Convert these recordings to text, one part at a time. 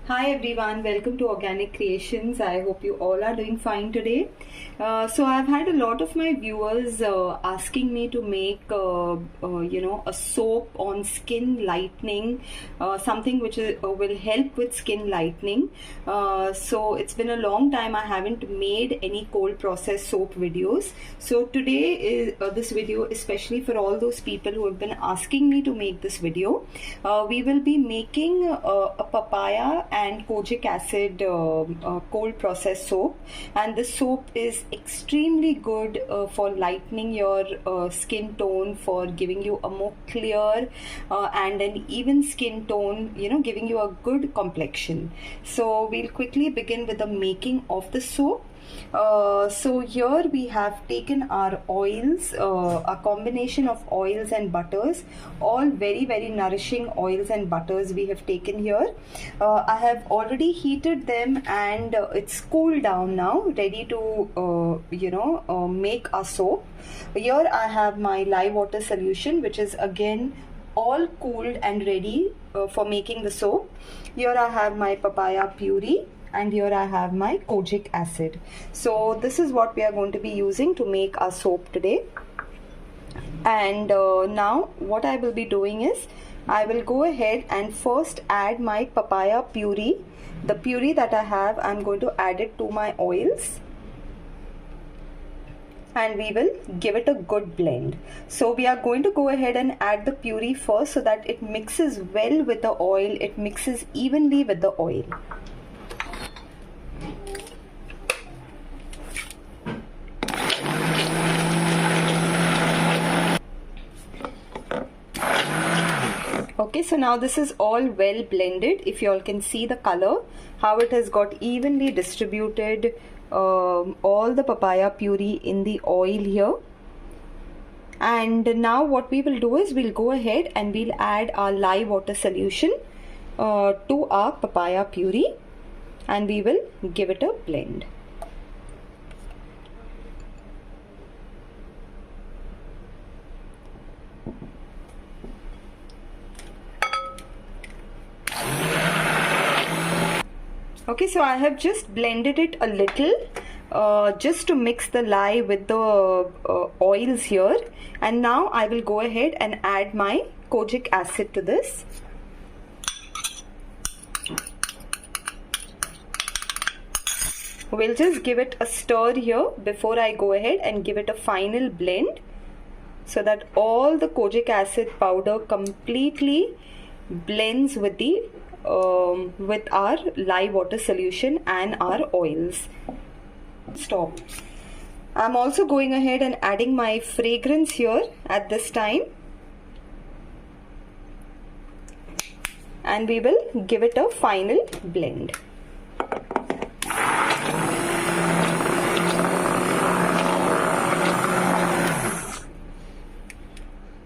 Hi everyone, welcome to Organic Creations. I hope you all are doing fine today. So I've had a lot of my viewers asking me to make a soap on skin lightening, something which will help with skin lightening. So it's been a long time I haven't made any cold process soap videos. So today is this video especially for all those people who have been asking me to make this video. We will be making a papaya and kojic acid cold process soap, and this soap is extremely good for lightening your skin tone, for giving you a more clear and an even skin tone, giving you a good complexion. So we'll quickly begin with the making of the soap. So here we have taken our oils, a combination of oils and butters, all very nourishing oils and butters we have taken here. I have already heated them and it's cooled down now, ready to make a soap. Here I have my lye water solution, which is again all cooled and ready for making the soap. Here I have my papaya puree, and here I have my kojic acid. So this is what we are going to be using to make our soap today. And now what I will be doing is I will go ahead and first add my papaya puree. The puree that I have, I'm going to add it to my oils, and we will give it a good blend. So we are going to go ahead and add the puree first so that it mixes well with the oil, it mixes evenly with the oil. Okay, so now this is all well blended. If you all can see the color, how it has got evenly distributed, all the papaya puree in the oil here. And now what we will do is we'll go ahead and we'll add our lye water solution to our papaya puree, and we will give it a blend. Okay, so I have just blended it a little just to mix the lye with the oils here, and now I will go ahead and add my kojic acid to this. We'll just give it a stir here before I go ahead and give it a final blend, so that all the kojic acid powder completely blends with the with our lye water solution and our oils. Stop. I'm also going ahead and adding my fragrance here at this time, and we will give it a final blend.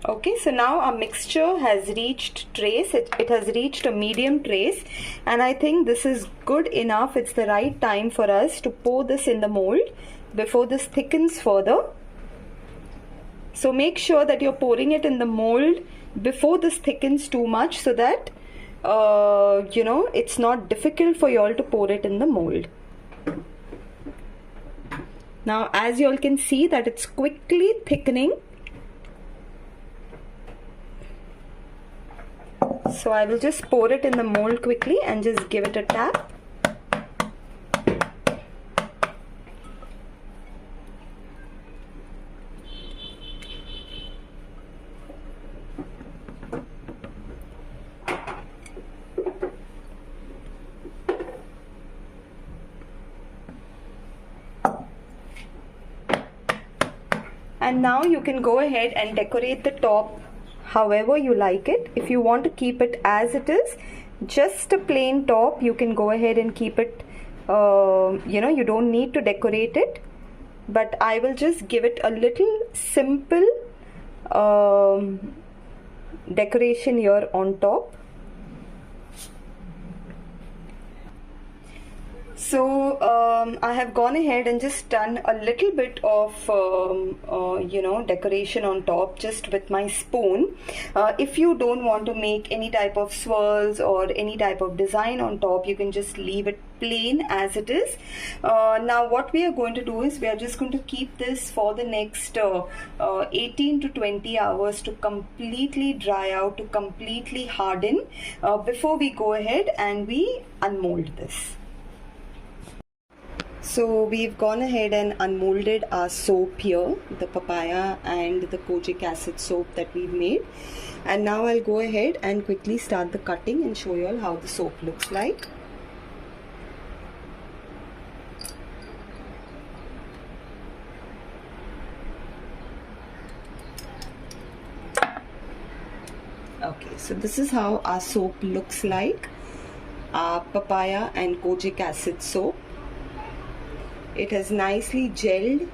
Okay, so now our mixture has reached trace, it has reached a medium trace, and I think this is good enough. It's the right time for us to pour this in the mold before this thickens further. So make sure that you're pouring it in the mold before this thickens too much, so that it's not difficult for you all to pour it in the mold. Now as you all can see that it's quickly thickening. So I will just pour it in the mold quickly and just give it a tap. And now you can go ahead and decorate the top however you like it. If you want to keep it as it is, just a plain top, you can go ahead and keep it, you don't need to decorate it, but I will just give it a little simple decoration here on top. I have gone ahead and just done a little bit of decoration on top just with my spoon. If you don't want to make any type of swirls or any type of design on top, you can just leave it plain as it is. Now what we are going to do is we are just going to keep this for the next 18 to 20 hours to completely dry out, to completely harden, before we go ahead and we unmold this. So we've gone ahead and unmolded our soap here, the papaya and the kojic acid soap that we've made. And now I'll go ahead and quickly start the cutting and show you all how the soap looks like. Okay, so this is how our soap looks like, our papaya and kojic acid soap. It has nicely gelled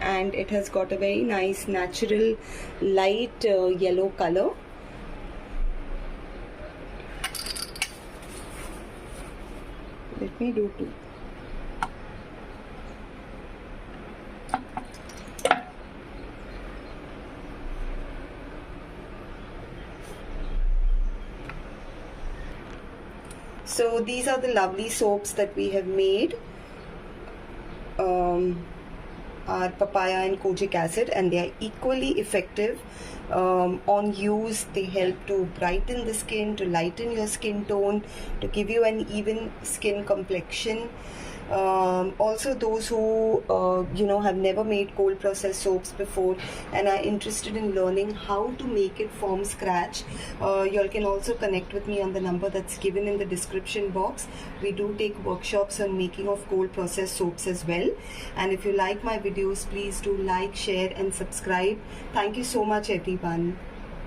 and it has got a very nice natural light yellow color. Let me do two. So these are the lovely soaps that we have made. Are papaya and kojic acid, and they are equally effective on use. They help to brighten the skin, to lighten your skin tone, to give you an even skin complexion. Also those who have never made cold processed soaps before and are interested in learning how to make it from scratch, you all can also connect with me on the number that's given in the description box. We do take workshops on making of cold processed soaps as well. And if you like my videos, please do like, share and subscribe. Thank you so much everyone.